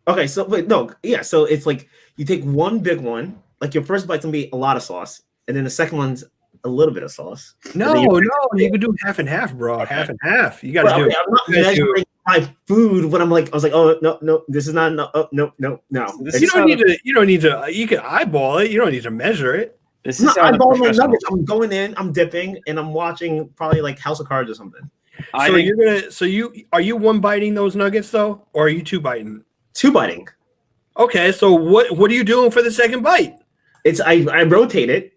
it's like you take one big one, like your first bite's gonna be a lot of sauce, and then the second one's a little bit of sauce. No, you can do half and half, bro. Okay. Half and half. You got to do. I'm not measuring my food when I was like, oh no, this is not no. You don't need to. You can eyeball it. You don't need to measure it. This is eyeballing my nuggets. I'm going in, I'm dipping, and I'm watching probably like House of Cards or something. Are you one biting those nuggets though, or are you 2 biting? 2 biting. Okay, so what are you doing for the second bite? I rotate it,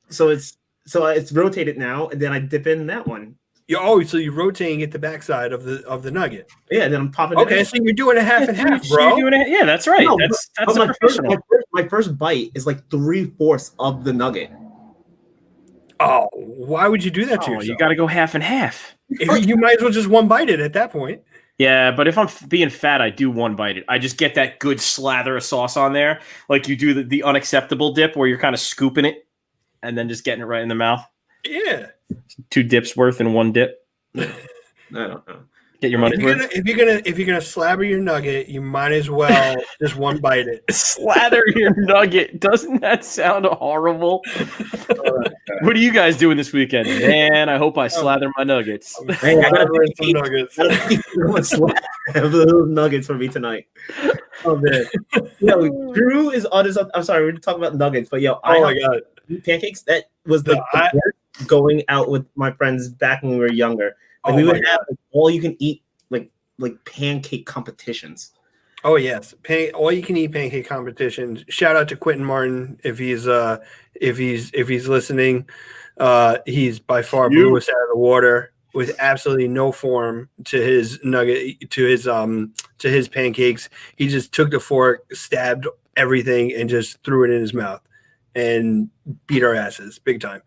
so it's rotated now, and then I dip in that one. So you're rotating at the backside of the nugget. Yeah, then I'm popping. Okay, so you're doing a half and half, bro. Yeah, that's right. No, that's my first bite is like 3/4 of the nugget. Oh, why would you do that to yourself? You got to go half and half. You might as well just one bite it at that point. Yeah, but if I'm being fat, I do one bite it. I just get that good slather of sauce on there, like you do the unacceptable dip where you're kind of scooping it and then just getting it right in the mouth. Yeah. 2 dips worth in 1 dip. I don't know. Get your money worth. If you're gonna slabber your nugget, you might as well just one bite it. Slather your nugget. Doesn't that sound horrible? What are you guys doing this weekend? Man, I hope I slather my nuggets. Hey, I gotta some nuggets. Have those nuggets for me tonight. Oh man. Drew is on his. I'm sorry, we're talking about nuggets, but my god, pancakes. That was the worst going out with my friends back when we were younger. Like we would have all you can eat like pancake competitions. Oh yes, all you can eat pancake competitions. Shout out to Quentin Martin if he's listening. He's by far blew us out of the water with absolutely no form to his nugget to his pancakes. He just took the fork, stabbed everything, and just threw it in his mouth and beat our asses big time.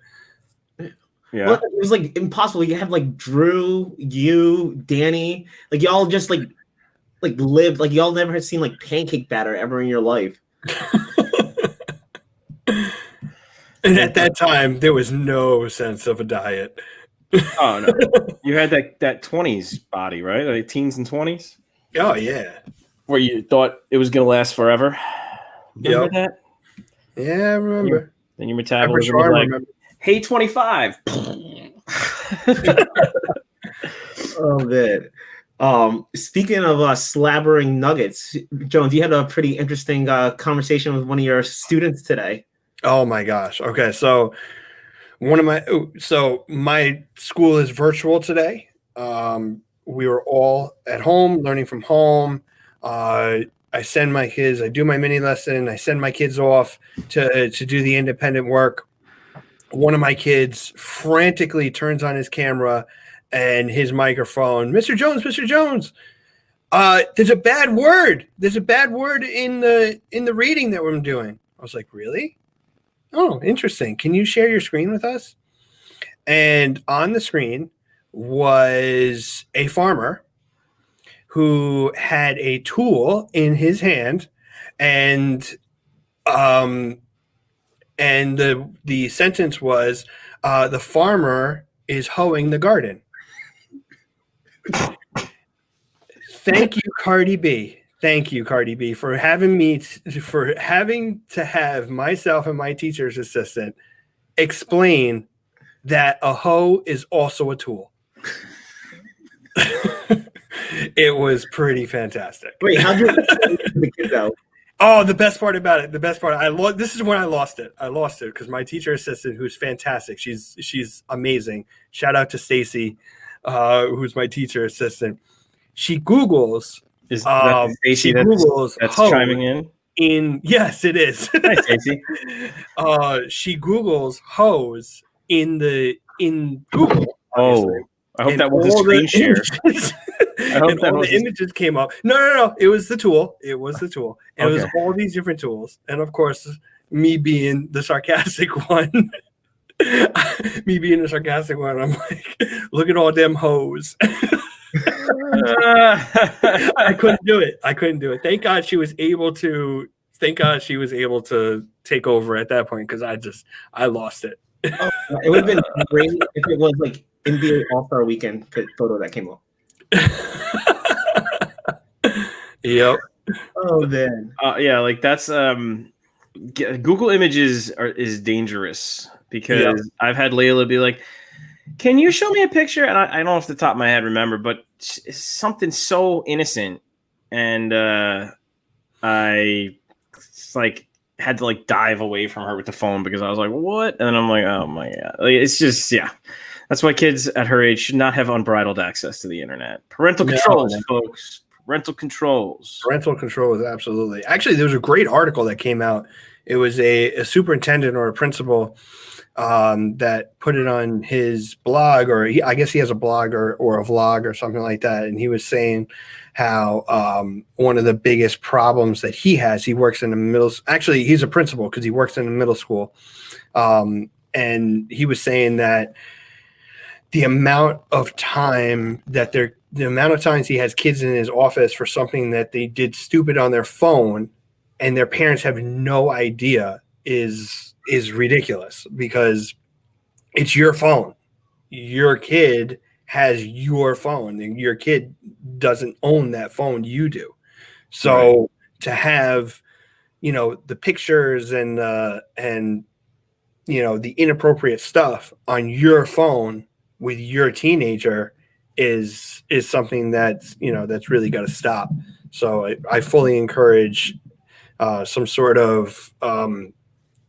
Yeah, well, it was like impossible. You have like Drew, you, Danny, like y'all just like lived like y'all never had seen like pancake batter ever in your life. And at that time, there was no sense of a diet. Oh no, you had that 20s body, right? Like teens and 20s. Oh yeah, where you thought it was gonna last forever. Remember that? Yeah, I remember. Then your metabolism was like, hey, 25. Oh man. Speaking of slabbering nuggets, Jones, you had a pretty interesting conversation with one of your students today. Oh my gosh. Okay, so my school is virtual today. We were all at home, learning from home. I send my kids, I do my mini lesson, I send my kids off to do the independent work. one of my kids frantically turns on his camera and his microphone. Mr. Jones, Mr. Jones, there's a bad word. There's a bad word in the reading that we're doing. I was like, really? Oh, interesting. Can you share your screen with us? And on the screen was a farmer who had a tool in his hand, and the sentence was, the farmer is hoeing the garden. Thank you, Cardi B. Thank you, Cardi B, for having to have myself and my teacher's assistant explain that a hoe is also a tool. It was pretty fantastic. Wait, how did the kid go? Oh, the best part about it. This is when I lost it. I lost it because my teacher assistant, who's fantastic, she's amazing. Shout out to Stacy, who's my teacher assistant. She Googles. Is that Stacy that's chiming in? Yes, it is. Hi, Stacy. She Googles hose in Google. Oh, I hope that was a screen share. I hope that all the images came up. No. It was the tool. It was the tool. And It was all these different tools. And of course, me being the sarcastic one, I'm like, look at all them hoes. I couldn't do it. Thank God she was able to take over at that point, because I lost it. Oh, it would have been great if it was like NBA All-Star Weekend photo that came up. Yep. Oh man. Yeah, like that's Google Images is dangerous, because I've had Layla be like, "Can you show me a picture?" And I don't off the top of my head remember, but it's something so innocent, and I had to dive away from her with the phone, because I was like, "What?" And then I'm like, "Oh my god!" It's just That's why kids at her age should not have unbridled access to the internet. Parental controls, folks. Parental controls. Parental controls, absolutely. Actually, there was a great article that came out. It was a superintendent or a principal that put it on his blog, or I guess he has a blog or a vlog or something like that. And he was saying how one of the biggest problems that he has, he works in the actually, he's a principal because he works in the middle school. And he was saying that the amount of times he has kids in his office for something that they did stupid on their phone and their parents have no idea is ridiculous, because it's your phone. Your kid has your phone, and your kid doesn't own that phone. You do. So to have, the pictures and the inappropriate stuff on your phone with your teenager is something that's really got to stop. So I fully encourage some sort of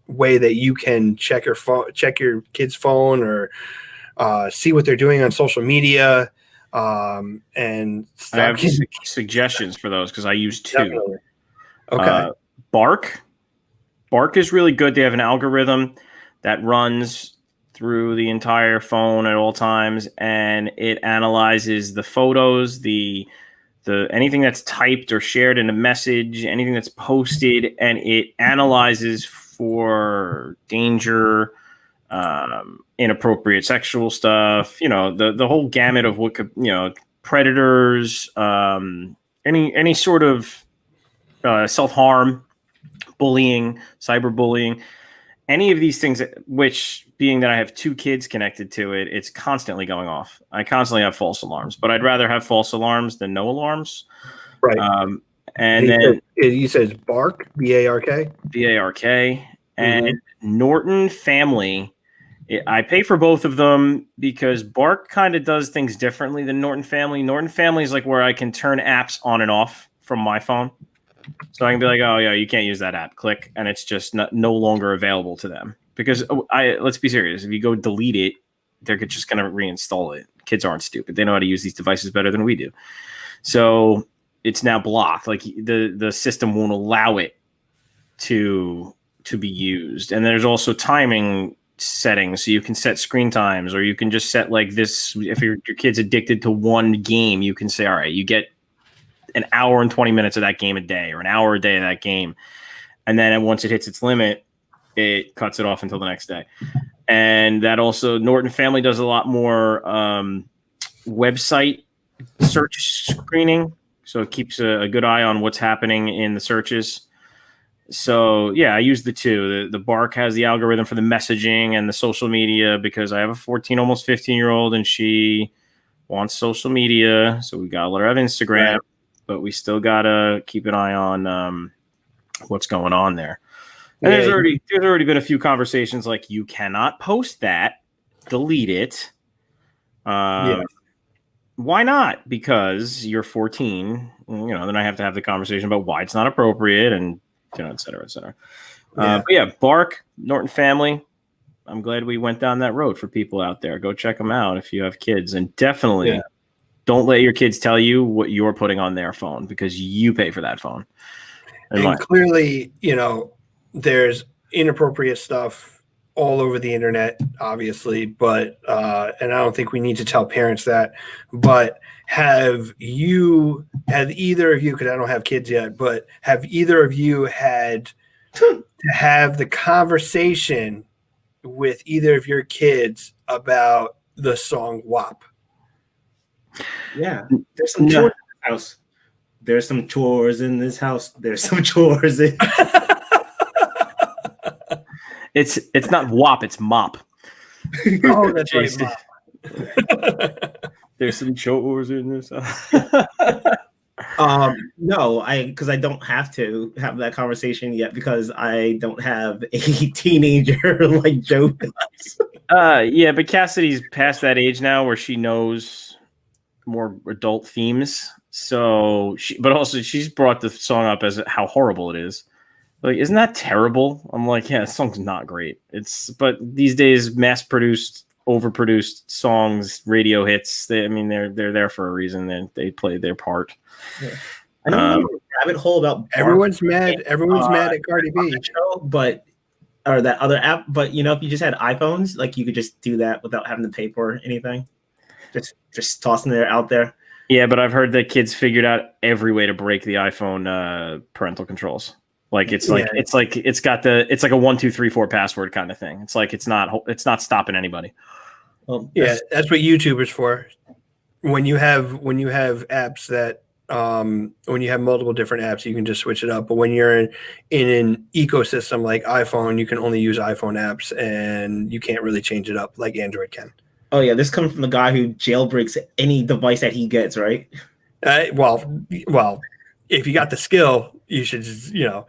way that you can check your kid's phone, or see what they're doing on social media, and I have suggestions for those, because I use two. Definitely. Okay. Bark is really good. They have an algorithm that runs through the entire phone at all times, and it analyzes the photos, the anything that's typed or shared in a message, anything that's posted, and it analyzes for danger, inappropriate sexual stuff, the whole gamut of what could, predators, any sort of self-harm, bullying, cyberbullying, any of these things, which being that I have two kids connected to it, it's constantly going off. I constantly have false alarms, but I'd rather have false alarms than no alarms. Right. And then you said it's Bark, B-A-R-K? B-A-R-K. And Norton Family. I pay for both of them because Bark kind of does things differently than Norton Family. Norton Family is like where I can turn apps on and off from my phone. So I can be like, oh, yeah, you can't use that app. Click. And it's just no longer available to them. Because let's be serious. If you go delete it, they're just going to reinstall it. Kids aren't stupid. They know how to use these devices better than we do. So it's now blocked. Like the system won't allow it to be used. And there's also timing settings, so you can set screen times, or you can just set like this. If your kid's addicted to one game, you can say, all right, you get an hour and 20 minutes of that game a day, or an hour a day of that game. And then once it hits its limit, it cuts it off until the next day. And that also, Norton Family does a lot more website search screening. So it keeps a good eye on what's happening in the searches. So yeah, I use the two. The Bark has the algorithm for the messaging and the social media, because I have a 14, almost 15-year-old, and she wants social media. So we gotta let her have Instagram, right, but we still gotta keep an eye on what's going on there. And there's already been a few conversations like, you cannot post that, delete it. Why not? Because you're 14. Then I have to have the conversation about why it's not appropriate, and et cetera, et cetera. But yeah, Bark, Norton Family. I'm glad we went down that road for people out there. Go check them out if you have kids, and definitely don't let your kids tell you what you're putting on their phone, because you pay for that phone. And clearly, there's inappropriate stuff all over the internet, obviously, but and I don't think we need to tell parents that, but have either of you, because I don't have kids yet, but have either of you had to have the conversation with either of your kids about the song WAP? Yeah, there's some chores in the house. There's some chores in this house. There's some chores in. It's not WAP, it's MOP. Oh, that's right, MOP. There's some chores in this house. No, because I don't have to have that conversation yet, because I don't have a teenager like Joe does. Yeah, but Cassidy's past that age now where she knows more adult themes. So, but also she's brought the song up as how horrible it is. Like, isn't that terrible? I'm like, yeah, this song's not great. But these days, mass-produced, overproduced songs, radio hits. They're there for a reason. They play their part. Yeah. I know a rabbit hole about everyone's mad. Everyone's mad at Cardi B, or that other app. But if you just had iPhones, like, you could just do that without having to pay for anything. Just tossing it out there. Yeah, but I've heard that kids figured out every way to break the iPhone parental controls. Like it's like a 1, 2, 3, 4 password kind of thing. It's like it's not stopping anybody. Well, yeah, that's what YouTuber's for. When you have apps that when you have multiple different apps, you can just switch it up. But when you're in an ecosystem like iPhone, you can only use iPhone apps, and you can't really change it up like Android can. Oh yeah, this comes from the guy who jailbreaks any device that he gets, right? Well, if you got the skill, you should just do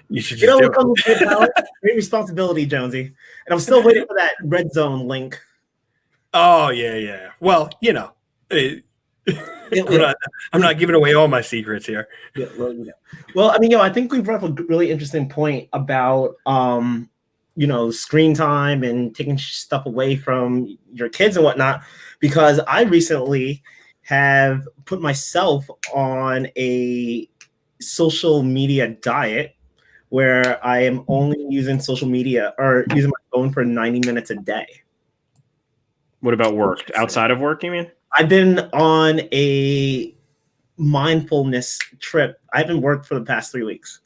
it. Great responsibility, Jonesy. And I'm still waiting for that red zone link. Oh yeah. Well, I'm not giving away all my secrets here. Yeah, well, I think we brought up a really interesting point about screen time and taking stuff away from your kids and whatnot, because I recently have put myself on a social media diet where I am only using social media or using my phone for 90 minutes a day. What about work? Outside of work, you mean? I've been on a mindfulness trip. I haven't worked for the past 3 weeks.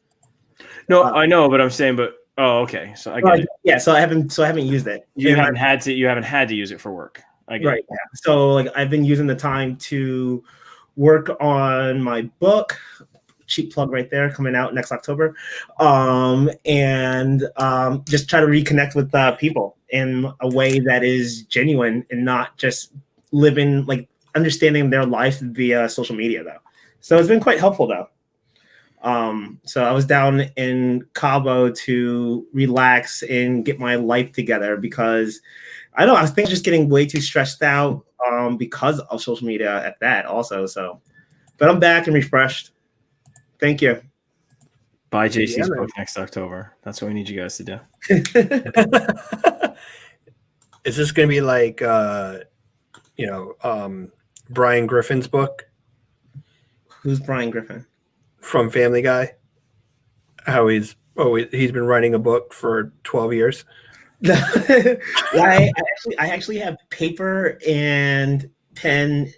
No, I know, but I'm saying, okay. So I get it. Yeah, so I haven't used it. You haven't had to use it for work. I get it. Yeah. So I've been using the time to work on my book, cheap plug right there, coming out next October, and just try to reconnect with people in a way that is genuine and not just living, understanding their life via social media, though. So it's been quite helpful, though. So I was down in Cabo to relax and get my life together, because I was just getting way too stressed out because of social media at that also. So, but I'm back and refreshed. Thank you. Buy JC's book next October. That's what we need you guys to do. Is this going to be like, Brian Griffin's book? Who's Brian Griffin? From Family Guy. How he's been writing a book for 12 years. I actually have paper and pen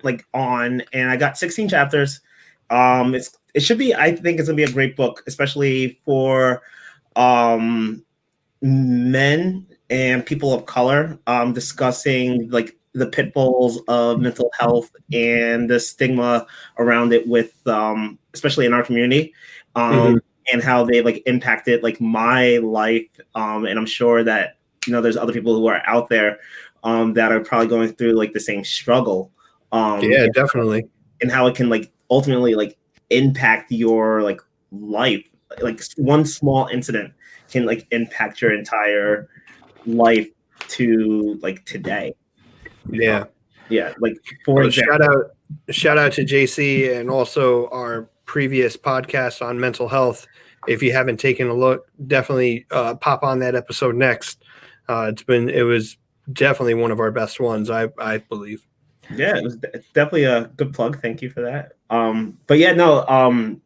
like on, and I got 16 chapters. It should be. I think it's gonna be a great book, especially for men and people of color, discussing like the pitfalls of mental health and the stigma around it with especially in our community, and how they like impacted like my life, and I'm sure that there's other people who are out there that are probably going through like the same struggle, yeah, definitely, and how it can like ultimately like impact your like life. Like one small incident can like impact your entire life to like today. Yeah. Like for example, shout out to JC and also our previous podcast on mental health. If you haven't taken a look, definitely pop on that episode next. It was definitely one of our best ones, I believe. Yeah, it's definitely a good plug. Thank you for that. But yeah, no,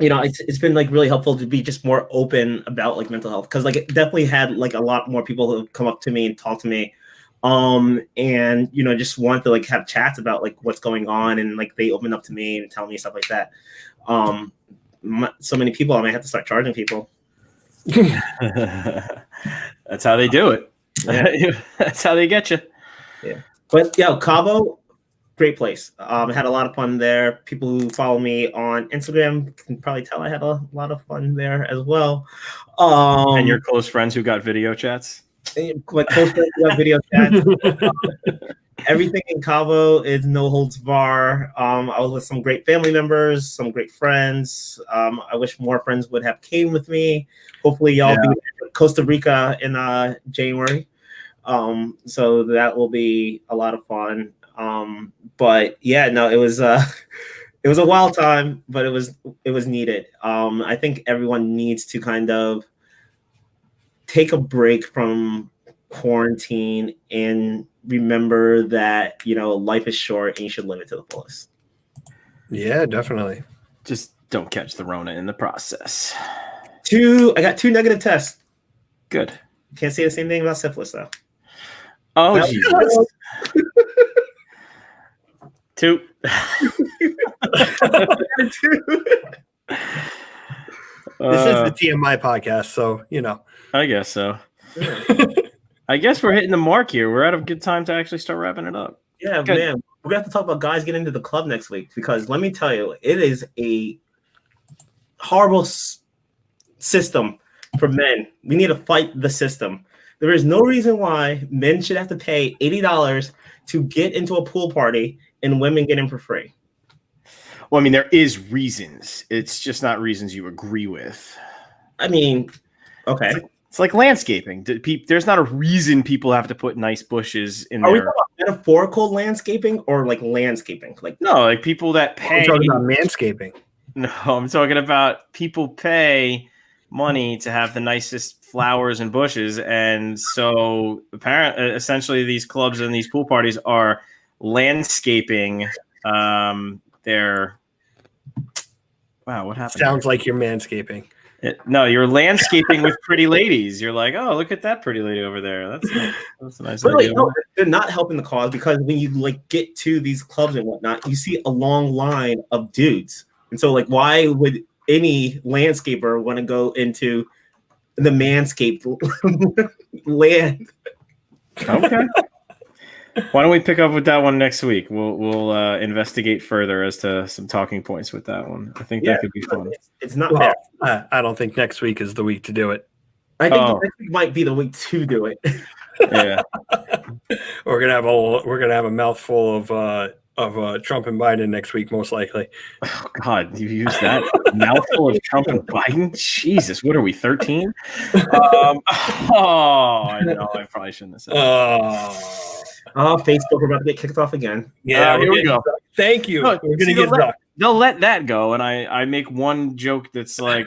it's been like really helpful to be just more open about like mental health, because like it definitely had like a lot more people who have come up to me and talk to me, and just want to like have chats about like what's going on, and like they open up to me and tell me stuff like that. So many people, I might have to start charging people. That's how they do it. Yeah. That's how they get you. Yeah, but yeah, Cabo, great place. I had a lot of fun there. People who follow me on Instagram can probably tell I had a lot of fun there as well. And your close friends who got video chats? My close friends who got video chats. Everything in Cabo is no holds bar. I was with some great family members, some great friends. I wish more friends would have came with me. Hopefully y'all be in Costa Rica in January. So that will be a lot of fun. But yeah, no, it was a wild time, but it was needed. I think everyone needs to kind of take a break from quarantine and remember that life is short and you should live it to the fullest. Yeah, definitely. Just don't catch the Rona in the process. I got 2 negative tests. Good. Can't say the same thing about syphilis though. Oh, Jesus. 2. This is the TMI podcast, so I guess so. I guess we're hitting the mark here. We're at a good time to actually start wrapping it up. Yeah, good. Man. We're gonna have to talk about guys getting into the club next week, because let me tell you, it is a horrible system for men. We need to fight the system. There is no reason why men should have to pay $80 to get into a pool party and women get in for free. Well, I mean, there is reasons. It's just not reasons you agree with. I mean, okay. It's like landscaping. There's not a reason people have to put nice bushes in there. Are we talking about metaphorical landscaping or like landscaping? No, like people that pay. I'm talking about manscaping. No, I'm talking about people pay money to have the nicest flowers and bushes, and so apparently, essentially, these clubs and these pool parties are landscaping. Wow, what happened? Sounds like you're manscaping. No, you're landscaping with pretty ladies. You're like, oh, look at that pretty lady over there. That's a nice idea. No, they're not helping the cause, because when you like get to these clubs and whatnot, you see a long line of dudes, and so like, why would any landscaper want to go into the manscaped land? Okay. Why don't we pick up with that one next week? We'll investigate further as to some talking points with that one. I think that could be fun. It's not fair. I don't think next week is the week to do it. I think next week might be the week to do it. Yeah. We're gonna have a mouthful of Trump and Biden next week, most likely. Oh God, you used that mouthful of Trump and Biden? Jesus, what are we, 13? I know, I probably shouldn't have said that. Facebook, we're about to get kicked off again. Yeah, here we go. Thank you. No, we're gonna get ducked. They'll let that go, and I make one joke that's like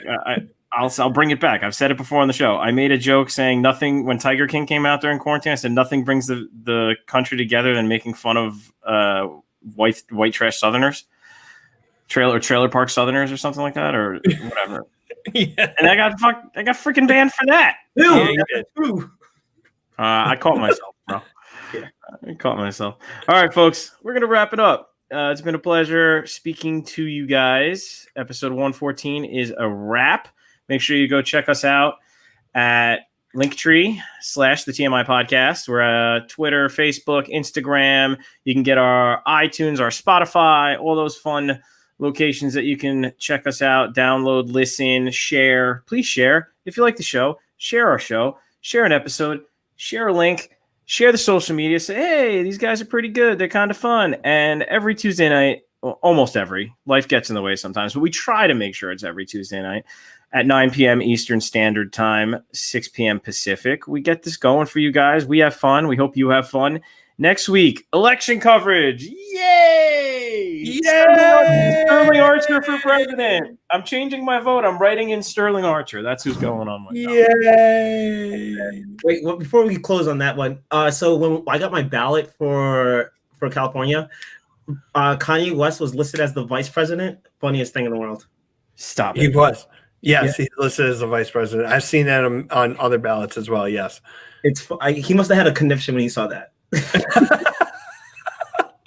I'll bring it back. I've said it before on the show. I made a joke saying nothing when Tiger King came out during quarantine. I said nothing brings the country together than making fun of white trash Southerners, trailer park Southerners or something like that, or whatever. Yeah. And I got freaking banned for that. Dude, I caught myself, bro. Yeah. I caught myself. All right, folks, we're going to wrap it up. It's been a pleasure speaking to you guys. Episode 114 is a wrap. Make sure you go check us out at Linktree / the TMI podcast. We're Twitter, Facebook, Instagram. You can get our iTunes, our Spotify, all those fun locations that you can check us out, download, listen, share. Please share. If you like the show, share our show, share an episode, share a link, share the social media. Say, hey, these guys are pretty good. They're kind of fun. And every Tuesday night, well, almost every, life gets in the way sometimes, but we try to make sure it's every Tuesday night at 9 p.m. Eastern Standard Time, 6 p.m. Pacific. We get this going for you guys. We have fun. We hope you have fun. Next week, election coverage. Yay! Yay! Sterling Archer for president. I'm changing my vote. I'm writing in Sterling Archer. That's who's going on. Yay! Wait, well, before we close on that one, so when I got my ballot for California, Kanye West was listed as the vice president. Funniest thing in the world. Stop it. He was. Yes, he's listed as the vice president. I've seen that on other ballots as well. Yes. He must have had a connection when he saw that.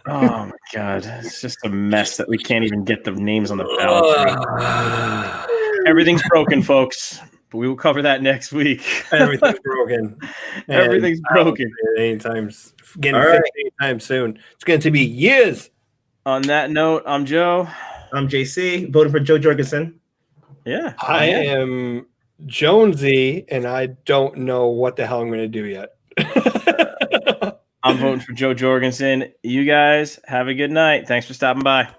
Oh my God, it's just a mess that we can't even get the names on the ballot. Everything's broken, folks. But we will cover that next week. Everything's broken. Everything's broken. Anytime soon. It's going to be years. On that note, I'm Joe. I'm JC, voting for Joe Jorgensen. Yeah. I am Jonesy, and I don't know what the hell I'm going to do yet. I'm voting for Joe Jorgensen. You guys have a good night. Thanks for stopping by.